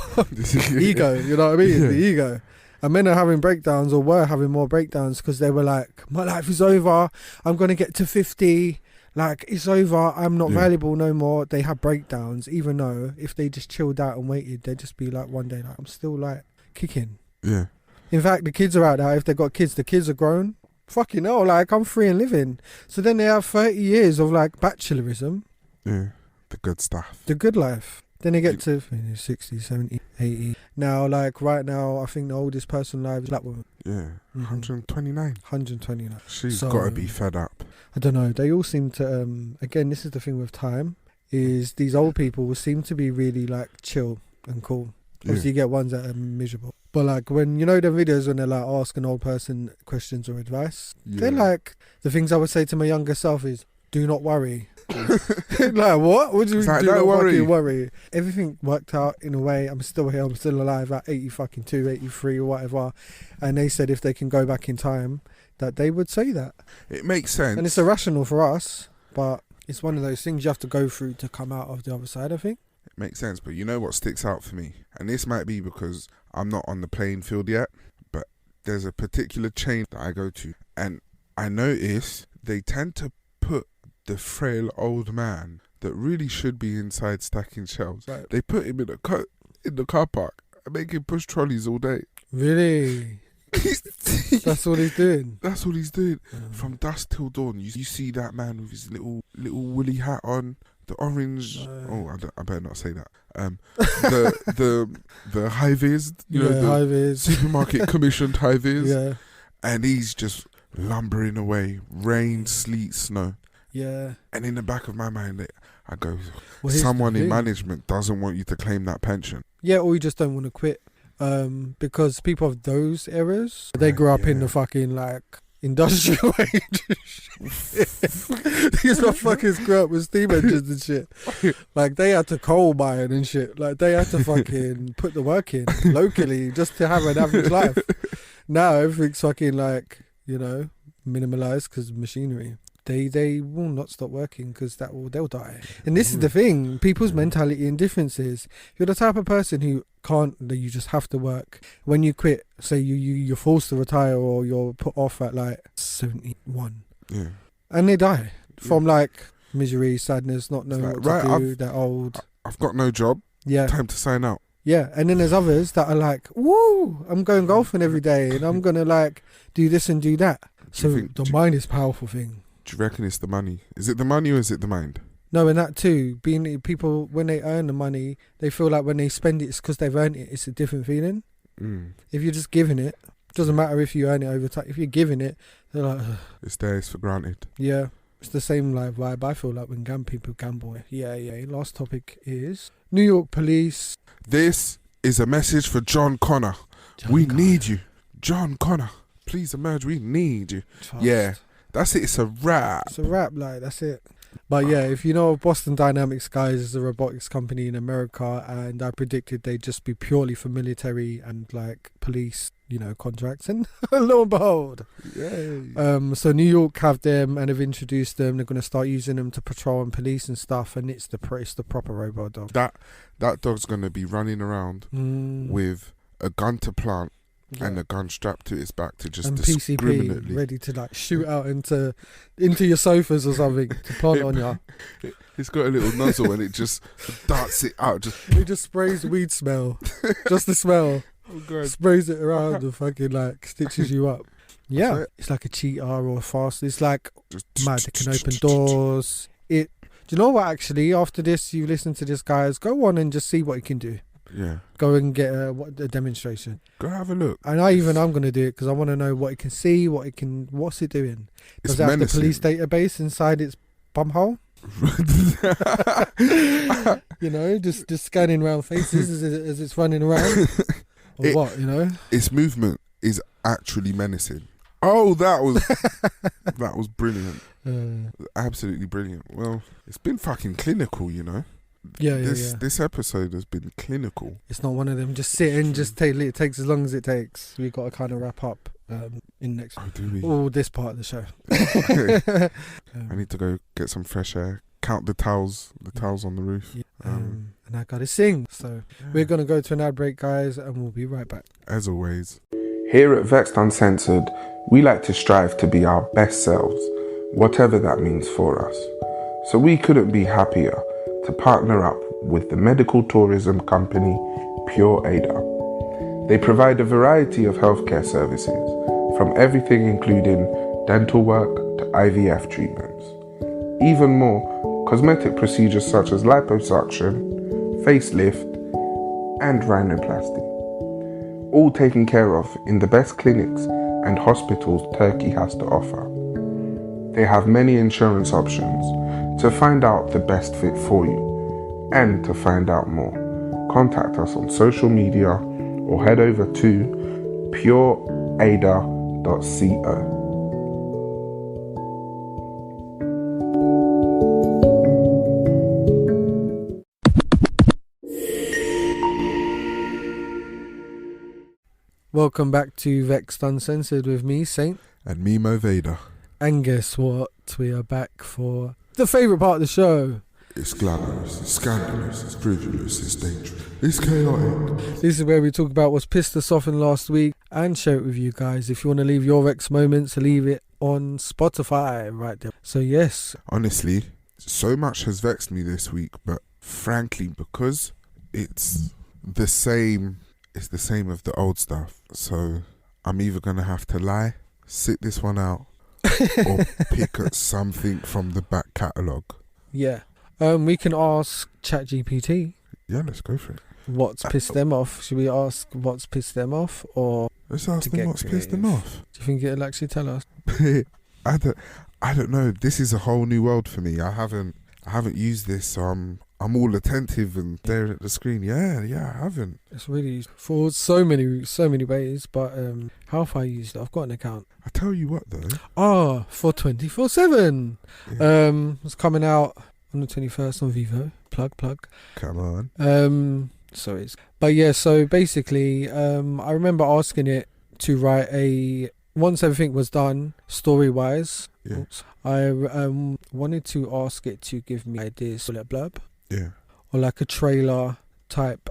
ego, you know what I mean? Yeah. The ego. And men are having breakdowns or were having more breakdowns because they were like, my life is over. I'm going to get to 50. Like, it's over. I'm not valuable no more. They have breakdowns, even though if they just chilled out and waited, they'd just be like one day, like, I'm still like kicking. Yeah. In fact, the kids are out there. If they've got kids, the kids are grown. Fucking hell, like, I'm free and living. So then they have 30 years of like bachelorism. Yeah. The good stuff. The good life. Then they get to 60, 70, 80. Now, like, right now, I think the oldest person alive is a black woman. Yeah. 129. 129. She's got to be fed up. I don't know. They all seem to, again, this is the thing with time, is these old people will seem to be really, like, chill and cool. Obviously, you get ones that are miserable. But, like, when, you know the videos when they're, like, ask an old person questions or advice? Yeah. They're, like, the things I would say to my younger self is, do not worry. Like, what? What do you do? Not worry. Everything worked out in a way. I'm still here. I'm still alive at 82, 83 or whatever. And they said if they can go back in time, that they would say that. It makes sense. And it's irrational for us, but it's one of those things you have to go through to come out of the other side, I think. It makes sense. But you know what sticks out for me? And this might be because I'm not on the playing field yet, but there's a particular chain that I go to. And I notice they tend to put the frail old man that really should be inside stacking shelves. Right. They put him in the car park and make him push trolleys all day. Really? That's what he's doing. That's what he's doing. From dusk till dawn. You see that man with his little woolly hat on, the orange. I better not say that. The high vis, the high vis supermarket commissioned high vis. Yeah. And he's just lumbering away, rain, sleet, snow. Yeah. And in the back of my mind, I go, someone in management doesn't want you to claim that pension. Yeah, or you just don't want to quit. Because people of those eras, they grew up in the fucking, like, industrial age. These motherfuckers grew up with steam engines and shit. Like, they had to coal mine and shit. Like, they had to fucking put the work in locally just to have an average life. Now, everything's fucking, like, minimalised because of machinery. They will not stop working because they'll die. And this is the thing, people's mentality and differences. If you're the type of person who you just have to work. When you quit, say you're forced to retire or you're put off at like 71. Yeah. And they die from like misery, sadness, not knowing what to do, they're old. I've got no job. Yeah. Time to sign out. Yeah, and then there's others that are like, woo, I'm going golfing every day and I'm going to like do this and do that. So the mind is a powerful thing. Do you reckon it's the money? Is it the money or is it the mind? No, and that too. Being people, when they earn the money, they feel like when they spend it, it's because they've earned it. It's a different feeling. If you're just giving it, doesn't matter if you earn it over time. If you're giving it, they're like, ugh. It's there, it's for granted. Yeah, it's the same like vibe I feel like when people gamble. Yeah. Last topic is New York police. This is a message for John Connor. We need you. John Connor, please emerge. We need you. Trust. Yeah. That's it. It's a wrap. It's a wrap, like, that's it. But yeah, if you know Boston Dynamics, guys, is a robotics company in America, and I predicted they'd just be purely for military and like police, contracts, and lo and behold. Yay. So New York have them and have introduced them. They're going to start using them to patrol and police and stuff, and it's the proper robot dog. That dog's going to be running around with a gun to plant. Yeah. And a gun strapped to its back to just discriminately PCP ready to like shoot out into your sofas or something to plant on you. It's got a little nozzle and it just darts it out. It just sprays weed smell, just the smell. Oh God. Sprays it around and fucking like stitches you up. Yeah, That's it. it's like a cheetah or a fast. It's like Just mad. It can open doors. Do you know what? Actually, after this, you listen to this, guys. Go on and just see what he can do. Yeah. Go and get a demonstration. Go have a look. And I'm going to do it because I want to know what it can see, what's it doing. Does It's it have the menacing. police database inside its bumhole? You know, just scanning around faces as it's running around. Or what, you know? Its movement is actually menacing. Oh, that was brilliant. Absolutely brilliant. Well, it's been fucking clinical, you know. Yeah. This episode has been clinical. It's not one of them. Just sit and just take. It takes as long as it takes. We've got to kind of wrap up in next. Oh, do we? All this part of the show. I need to go get some fresh air. Count the towels on the roof. Yeah, and I gotta sing. So we're gonna go to an ad break, guys, and we'll be right back. As always. Here at Vexxed Uncensored, we like to strive to be our best selves, whatever that means for us. So we couldn't be happier to partner up with the medical tourism company Pure Ada. They provide a variety of healthcare services, from everything including dental work to IVF treatments. Even more, cosmetic procedures such as liposuction, facelift, and rhinoplasty. All taken care of in the best clinics and hospitals Turkey has to offer. They have many insurance options to find out the best fit for you. And to find out more, contact us on social media or head over to pureada.co. Welcome back to Vexxed Uncensored with me, Saint. And me, Mo Vader. And guess what? We are back for the favourite part of the show. It's glamorous, it's scandalous, it's frivolous, it's dangerous, it's chaotic. This is where we talk about what's pissed us off in last week and share it with you guys. If you want to leave your Vex moments, leave it on Spotify right there. So yes. Honestly, so much has vexed me this week, but frankly, because it's the same of the old stuff. So I'm either going to have to lie, sit this one out, or pick at something from the back catalogue. Yeah. We can ask ChatGPT. Yeah, let's go for it. What's pissed them off? Should we ask what's pissed them off, or let's ask them what's pissed them off? Do you think it'll actually tell us? I don't know. This is a whole new world for me. I haven't used this, so I'm all attentive and staring at the screen. Yeah, I haven't. It's really for so many ways, but how have I used it? I've got an account. I tell you what though. For 24/7. Yeah. It's coming out on the 21st on Vivo. Plug. Come on. So basically, I remember asking it to write once everything was done, story-wise, Yeah. I wanted to ask it to give me ideas, like blurb. Yeah. Or like a trailer type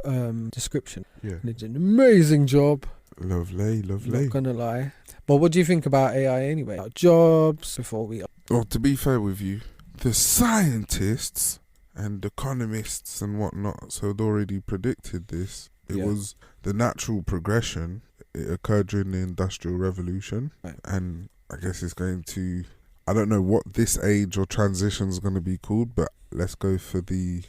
description. Yeah. And it did an amazing job. Lovely. Not gonna lie. But what do you think about AI anyway? About jobs before we... Well, to be fair with you, the scientists and economists and whatnot had already predicted this. It was the natural progression. It occurred during the Industrial Revolution. Right. And I guess it's going to... I don't know what this age or transition is going to be called, but let's go for the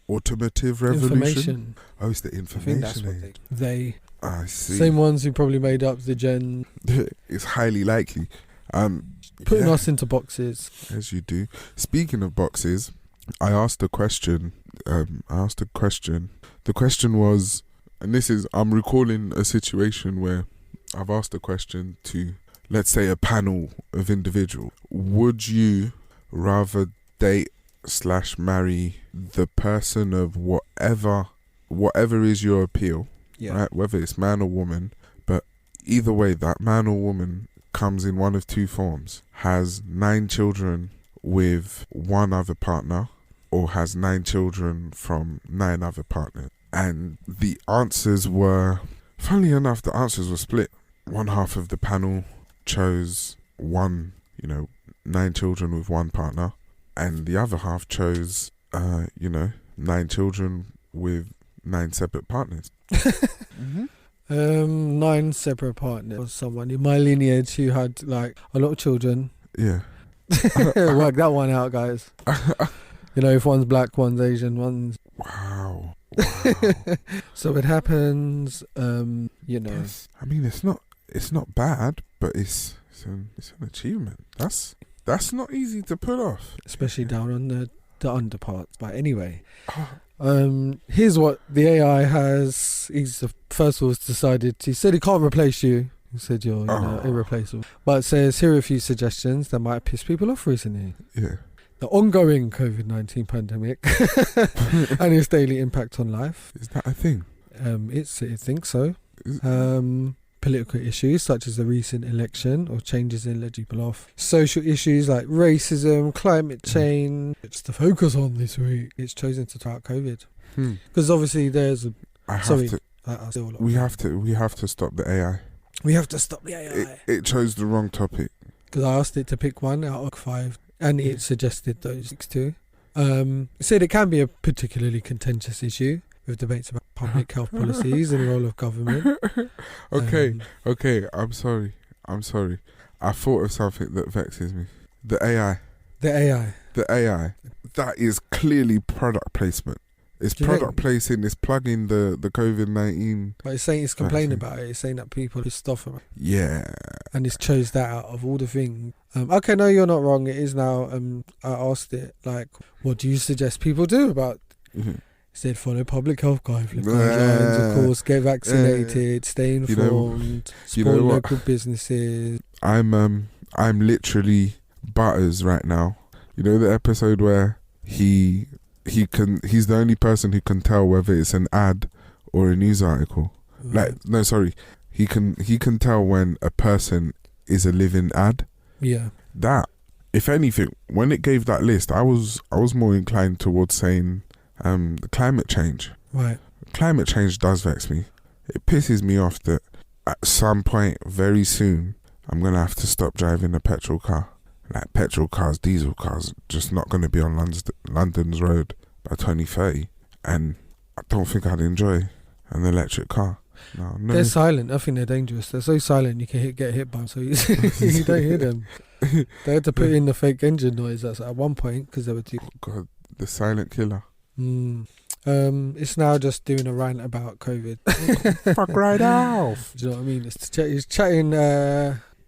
automotive revolution. Information. Oh, it's the information I think that's age. what they... I see. Same ones who probably made up the gen... It's highly likely. Putting us into boxes. As you do. Speaking of boxes, I asked a question. The question was, and I'm recalling a situation where I've asked a question to, let's say, a panel of individuals. Would you rather date/marry the person of whatever is your appeal, right? Whether it's man or woman, but either way, that man or woman comes in one of two forms: has 9 children with one other partner, or has 9 children from 9 other partners. And the answers were, funnily enough, the answers were split. One half of the panel chose 9 children with one partner, and the other half chose 9 children with 9 separate partners. Mm-hmm. 9 separate partners. Was someone in my lineage who had like a lot of children. Yeah. Work that one out, guys. You know, if one's black, one's Asian, one's... Wow. So it happens, you know. I mean, it's not bad, but it's an achievement. That's not easy to pull off. Especially down on the underparts. But anyway, here's what the AI has. He's first of all decided. He said he can't replace you. He said you're irreplaceable. But it says here are a few suggestions that might piss people off recently. Yeah. The ongoing COVID-19 pandemic and its daily impact on life. Is that a thing? I think so. Political issues such as the recent election or changes in people off. Social issues like racism, climate change. It's to focus on this week. It's chosen to talk about COVID because obviously there's. We have to stop the AI. We have to stop the AI. It chose the wrong topic. Because I asked it to pick one out of 5, and it suggested those 6 too. It said it can be a particularly contentious issue with debates about public health policies and the role of government. Okay, I'm sorry. I thought of something that vexes me. The AI. That is clearly product placement. It's product placing, it's plugging the COVID-19. But it's saying it's complaining about it. It's saying that people are pissed off about it. Yeah. And it's chose that out of all the things. Okay, no, you're not wrong. It is now. I asked it, like, what do you suggest people do about it said follow public health guidelines, of course, get vaccinated, stay informed, support local businesses. I'm literally Butters right now. You know the episode where he's the only person who can tell whether it's an ad or a news article. Right. He can tell when a person is a living ad. Yeah. That, if anything, when it gave that list, I was more inclined towards saying the climate change. Right. Climate change does vex me. It pisses me off that at some point very soon I'm gonna have to stop driving a petrol car. Like petrol cars, diesel cars, just not gonna be on London's road by 2030, and I don't think I'd enjoy an electric car. No. They're silent. I think they're dangerous. They're so silent you can get hit by them, so you don't hear them. They had to put in the fake engine noise at one point because they were too. Oh God, the silent killer. It's now just doing a rant about COVID. Fuck right off. Do you know what I mean? It's chatting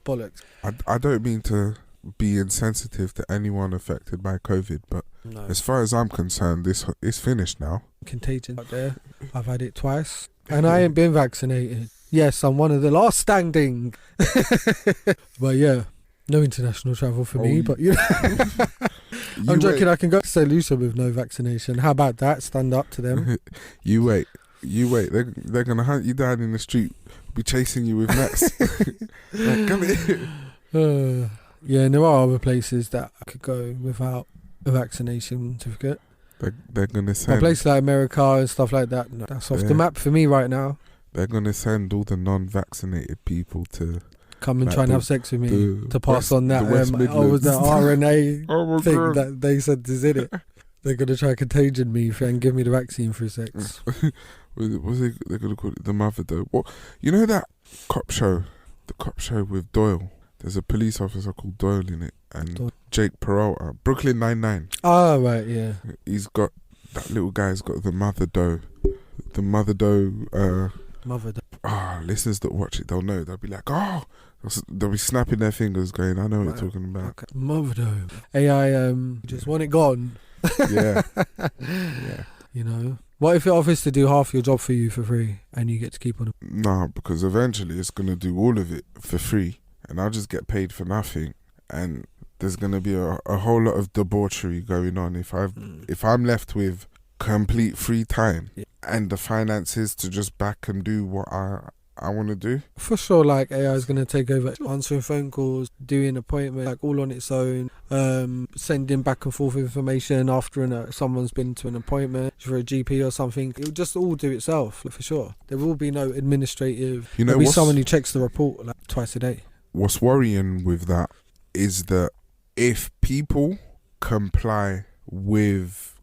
bollocks. I don't mean to be insensitive to anyone affected by COVID, but as far as I'm concerned, this is finished now. Contagion out there. I've had it twice, and I ain't been vaccinated. Yes, I'm one of the last standing. But yeah, no international travel for me. But I'm joking. I can go to St. Lucia with no vaccination. How about that? Stand up to them. You wait. They're gonna hunt you down in the street, be chasing you with nets. Like, come here. Yeah, and there are other places that I could go without a vaccination certificate. They're gonna send a place like America and stuff like that. No, that's off the map for me right now. They're gonna send all the non-vaccinated people to come and try and have sex with me to pass on that. The RNA thing that they said is in it. They're gonna try contagion me and give me the vaccine through sex. They're gonna call it the mother though. What, you know that cop show, the cop show with Doyle? There's a police officer called Doyle in it, and Jake Peralta, Brooklyn Nine-Nine. Oh right, yeah. He's got that little guy's got the mother doe. The mother doe. Listeners that watch it, they'll know. They'll be like, they'll be snapping their fingers, going, "I know what you're talking about." Okay. Mother doe. AI, just want it gone. Yeah. Yeah. You know, what if it offers to do half your job for you for free, and you get to keep on? No, because eventually it's gonna do all of it for free, and I'll just get paid for nothing, and there's gonna be a whole lot of debauchery going on if I'm left with complete free time and the finances to just back and do what I want to do. For sure, like AI is going to take over answering phone calls, doing appointments, like all on its own, sending back and forth information after someone's been to an appointment for a GP or something. It'll just all do itself, for sure. There will be no administrative. There'll be someone who checks the report like twice a day. What's worrying with that is that if people comply with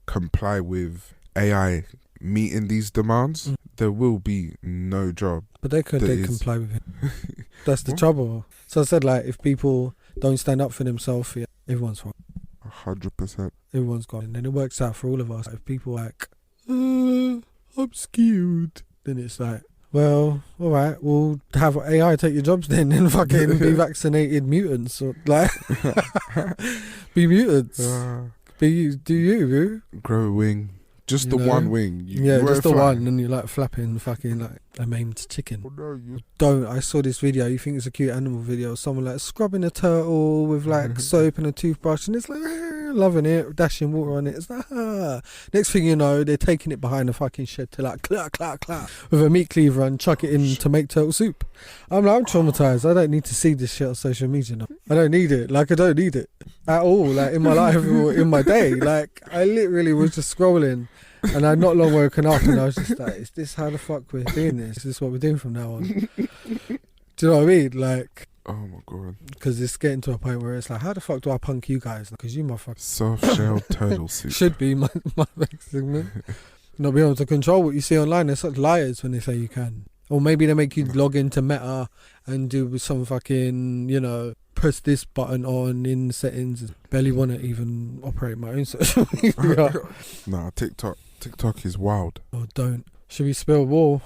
AI meeting these demands, there will be no job. But they comply with it. That's the trouble. So I said, like, if people don't stand up for themselves, yeah, everyone's wrong. 100%. Everyone's gone. And then it works out for all of us. If people are like, I'm scared, then it's like, well, all right, we'll have AI take your jobs then and fucking be vaccinated mutants. Or like, be mutants. Do you? Grow a wing. Just the one wing. Just the one, and you're like flapping fucking like a maimed chicken. Oh, no, you don't. I saw this video, you think it's a cute animal video, someone like scrubbing a turtle with like soap and a toothbrush, and it's like, loving it, dashing water on it. It's like, Next thing you know, they're taking it behind the fucking shed to like, clap, clap, clap, with a meat cleaver and chuck it in to make turtle soup. I'm traumatized. I don't need to see this shit on social media now. I don't need it. Like, I don't need it at all, like in my life or in my day. Like, I literally was just scrolling. And I'd not long woken up and I was just like, is this how the fuck we're doing this? Is this what we're doing from now on? Do you know what I mean? Like, oh my God. Because it's getting to a point where it's like, how the fuck do I punk you guys? Because you motherfuckers. Soft-shelled turtle soup. Should be my next segment. Not be able to control what you see online. They're such liars when they say you can. Or maybe they make you log into Meta and do some fucking, press this button on in settings. Barely want to even operate my own social media. Nah, TikTok is wild. Oh, don't. Should we spill war?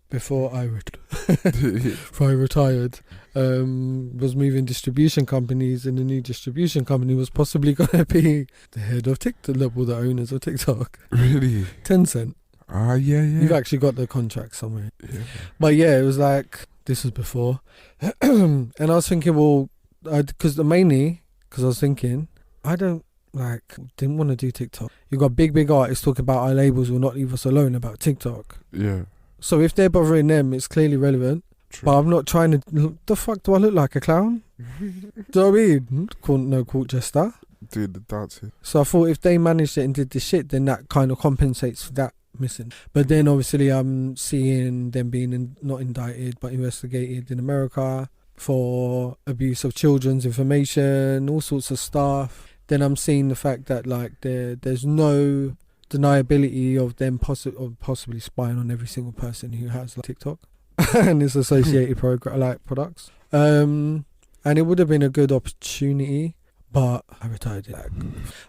Before I retired, was moving distribution companies, and the new distribution company was possibly going to be the head of TikTok, the owners of TikTok. Really? Tencent. Yeah. You've actually got the contract somewhere. Yeah. But yeah, it was like, this was before. And I was thinking, well, because I was thinking, I didn't want to do TikTok. You got big artists talking about our labels will not leave us alone about TikTok. Yeah. So if they're bothering them, it's clearly relevant. True. But I'm not trying to. The fuck do I look like, a clown? Do you know what I mean? No court jester. Doing the dancing. So I thought if they managed it and did the shit, then that kind of compensates for that missing. But then obviously I'm seeing them being not indicted but investigated in America for abuse of children's information, all sorts of stuff. Then I'm seeing the fact that like there's no deniability of them possibly spying on every single person who has like TikTok and its associated products. And it would have been a good opportunity, but I retired it.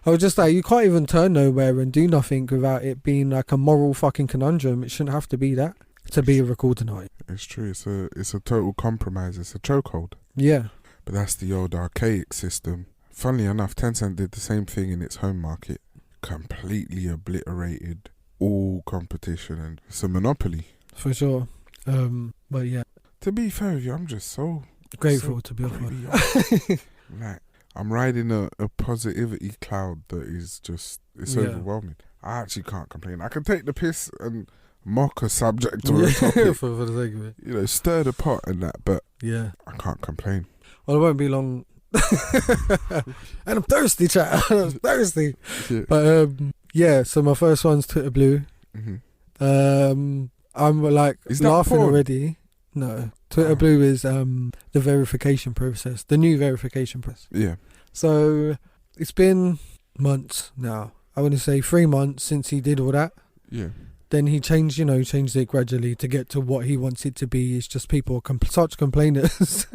I was just like, you can't even turn nowhere and do nothing without it being like a moral fucking conundrum. It shouldn't have to be that to be a recording artist. It's true. It's a total compromise. It's a chokehold. Yeah. But that's the old archaic system. Funnily enough, Tencent did the same thing in its home market. Completely obliterated all competition, and it's a monopoly. For sure. But yeah. To be fair with you, I'm just so grateful to be honest. Like, I'm riding a positivity cloud that is just, it's overwhelming. I actually can't complain. I can take the piss and mock a subject or a topic. for the sake of it. Stir the pot and that, but yeah, I can't complain. Well, it won't be long. And I'm thirsty, chat. I'm thirsty. Yeah. But so my first one's Twitter Blue. Mm-hmm. I'm like laughing already. No, Twitter Blue is the verification process, the new verification process. Yeah. So it's been months now. I want to say 3 months since he did all that. Yeah. Then he changed it gradually to get to what he wants it to be. It's just people such complainers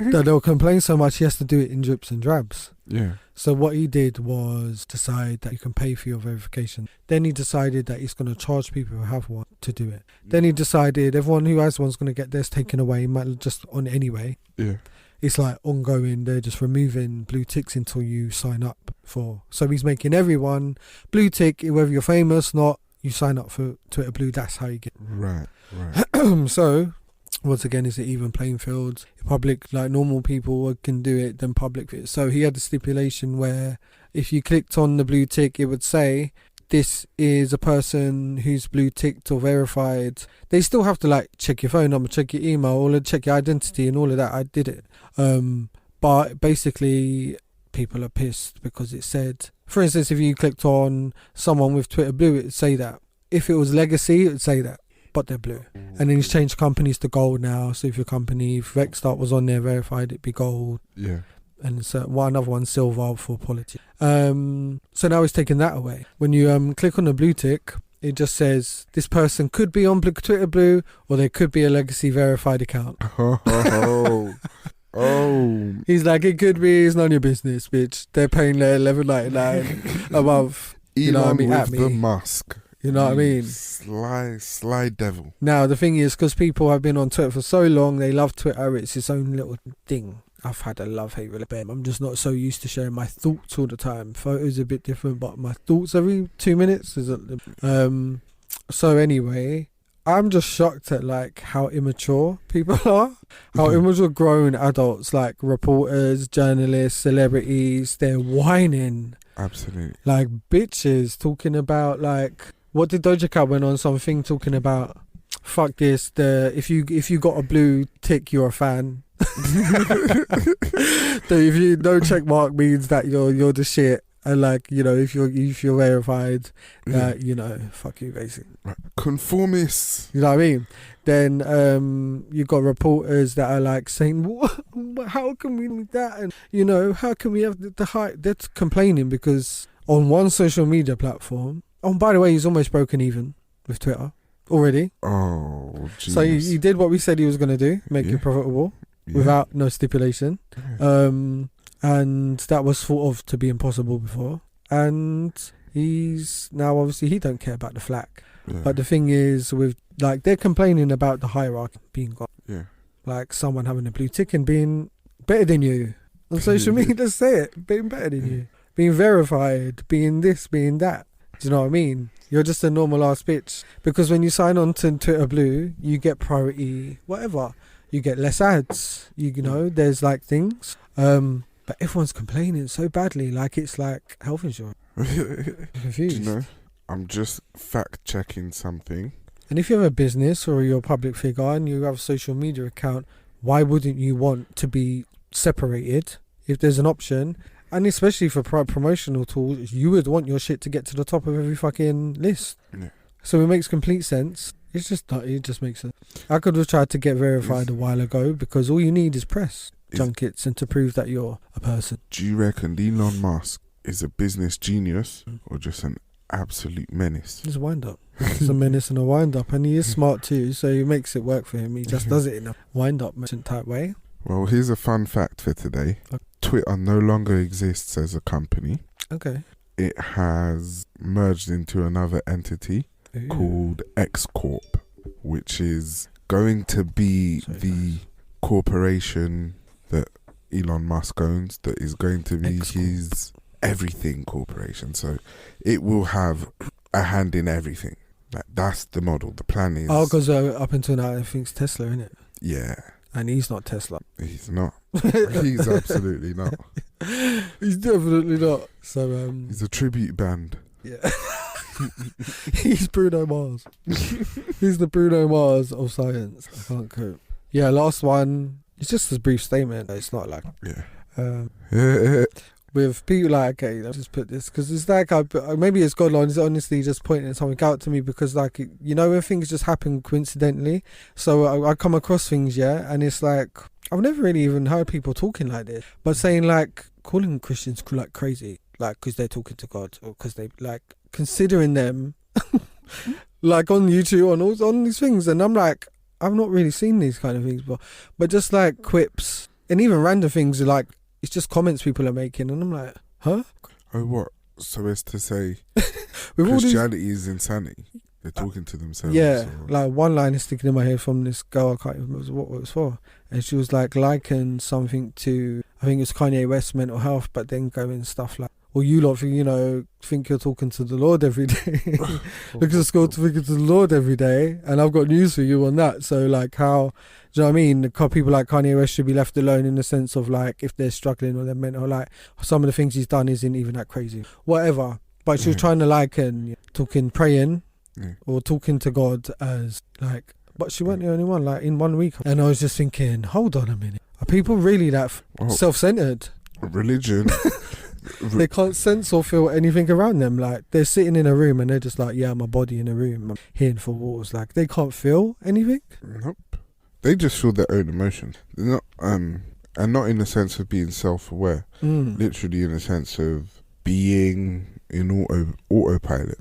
that they'll complain so much he has to do it in drips and drabs. Yeah. So what he did was decide that you can pay for your verification. Then he decided that he's going to charge people who have one to do it. Then he decided everyone who has one's going to get theirs taken away, might just on it anyway. Yeah. It's like ongoing. They're just removing blue ticks until you sign up for. So he's making everyone blue tick, whether you're famous, not. You sign up for Twitter Blue, that's how you get. Right. So, once again, it's an even playing field. Public, like normal people can do it, then public. So he had a stipulation where if you clicked on the blue tick, it would say, this is a person who's blue ticked or verified. They still have to like check your phone number, check your email, or check your identity and all of that. I did it. But basically, people are pissed because it said, for instance, if you clicked on someone with Twitter Blue, it would say that. If it was legacy, it would say that, but they're blue. And then he's changed companies to gold now. So if your company, if Vexxed was on there verified, it'd be gold. Yeah. And so another one, silver for politics. So now he's taking that away. When you click on the blue tick, it just says this person could be on Twitter Blue, or they could be a legacy verified account. Oh. He's like, it could be, it's none of your business, bitch. They're paying their $11.99 a month. You know what I mean? Elon At with the me. Musk. You know what I mean? Sly devil. Now, the thing is, because people have been on Twitter for so long, they love Twitter. It's its own little thing. I've had a love-hate relationship. I'm just not so used to sharing my thoughts all the time. Photos are a bit different, but my thoughts every 2 minutes is so anyway, I'm just shocked at like how immature people are. How immature grown adults, like reporters, journalists, celebrities, they're whining. Absolutely. Like bitches talking about like, what did Doja Cat went on something talking about, fuck this, if you got a blue tick, you're a fan. So if you no check mark means that you're the shit, and like, you know, if you're verified, you know, fuck you basically. Conformists. You know what I mean? Then you got reporters that are like saying, what? How can we do that? And you know, how can we have the height? They're complaining because on one social media platform. Oh, by the way, he's almost broken even with Twitter already. Oh, geez. So he did what we said he was going to do, make it profitable without no stipulation. And that was thought of to be impossible before. And he's now, obviously, he don't care about the flack. Yeah. But the thing is, with like, they're complaining about the hierarchy being gone. Yeah. Like someone having a blue tick and being better than you on social media. Let's say it, being better than you, being verified, being this, being that. Do you know what I mean? You're just a normal ass bitch. Because when you sign on to Twitter Blue, you get priority, whatever. You get less ads. You know, there's like things. But everyone's complaining so badly, like it's like health insurance. I'm confused. Do you know, I'm just fact checking something. And if you have a business or you're a public figure and you have a social media account, why wouldn't you want to be separated if there's an option? And especially for promotional tools, you would want your shit to get to the top of every fucking list. Yeah. So it makes complete sense. It's just not, it just makes sense. I could have tried to get verified a while ago because all you need is press junkets and to prove that you're a person. Do you reckon Elon Musk is a business genius or just an absolute menace? He's a wind-up. He's a menace and a wind-up. And he is smart too, so he makes it work for him. He just does it in a wind-up merchant type way. Well, here's a fun fact for today. Okay. Twitter no longer exists as a company. Okay. It has merged into another entity called X Corp, which is going to be the corporation that Elon Musk owns, that is going to be his everything corporation. So it will have a hand in everything. Like, that's the model. The plan is... Oh, because up until now, I think it's Tesla, isn't it? Yeah. And he's not Tesla. He's not. He's absolutely not. He's definitely not. So he's a tribute band. Yeah. He's Bruno Mars. He's the Bruno Mars of science. I can't cope. Yeah, last one. It's just a brief statement. It's not like... Yeah. With people like, okay, I'll just put this, because it's like, maybe it's God, it's honestly just pointing something out to me, because like, you know, when things just happen coincidentally, so I come across things, and it's like, I've never really even heard people talking like this, but saying like, calling Christians like crazy, like, because they're talking to God, or because they like, considering them, like on YouTube, on these things, and I'm like, I've not really seen these kind of things, but just like quips, and even random things like, it's just comments people are making, and I'm like, huh? Oh, what? So as to say, Christianity is insanity. They're talking to themselves. Yeah, like one line is sticking in my head from this girl, I can't even remember what it was for. And she was like, liken something to, I think it's Kanye West mental health, but then going stuff like, well, you lot, you know, think you're talking to the Lord every day. Look at school to thinking to the Lord every day, and I've got news for you on that. So, like, how, do you know what I mean? People like Kanye West should be left alone in the sense of, like, if they're struggling or they're mental, like, some of the things he's done isn't even that crazy. Whatever. But she was trying to liken praying or talking to God as, like, but she wasn't the only one, like, in 1 week. And I was just thinking, hold on a minute. Are people really that self-centered? Religion... They can't sense or feel anything around them. Like, they're sitting in a room and they're just like, yeah, I'm a body in a room, I'm hearing four walls. Like, they can't feel anything. Nope. They just feel their own emotions. They're not, and not in the sense of being self-aware. Literally in the sense of being in autopilot.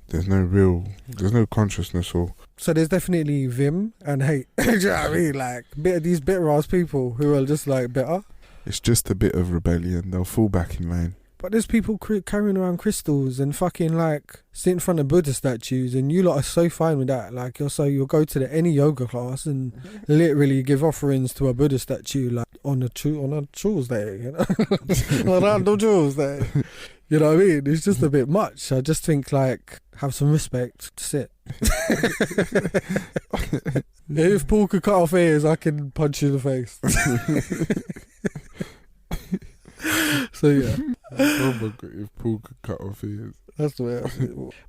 there's no consciousness or. So there's definitely vim and hate. Do you know what I mean? Like, these bitter ass people who are just like bitter. It's just a bit of rebellion. They'll fall back in line. But there's people carrying around crystals and fucking like sit in front of Buddha statues, and you lot are so fine with that. Like you'll go to any yoga class and literally give offerings to a Buddha statue like on a Tuesday, you know, on random Tuesday. You know what I mean? It's just a bit much. I just think like have some respect. Sit. If Paul could cut off ears, I can punch you in the face. So yeah. Oh my God, if Paul could cut off ears. That's weird.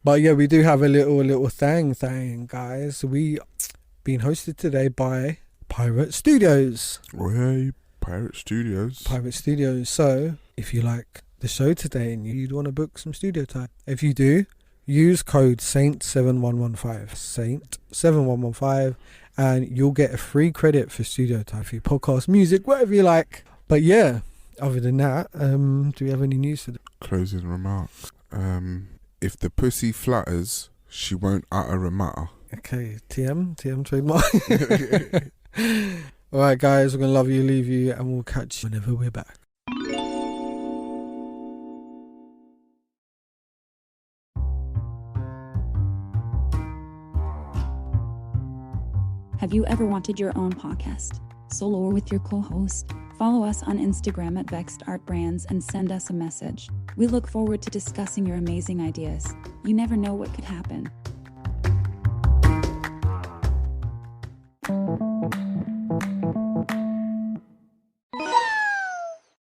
But yeah, we do have a little thing, guys. We been hosted today by Pirate Studios. Oh, hey, Pirate Studios. Pirate Studios. So if you like the show today and you'd want to book some studio time, if you do, use code SAINT7115. SAINT7115, and you'll get a free credit for studio time for your podcast, music, whatever you like. But yeah. Other than that, do we have any news for them? Closing remarks. If the pussy flutters, she won't utter a mutter. Okay, TM trademark. Alright guys, we're going to love you, leave you, and we'll catch you whenever we're back. Have you ever wanted your own podcast, solo or with your co-host? Follow us on Instagram at Vexxed Art Brands and send us a message. We look forward to discussing your amazing ideas. You never know what could happen.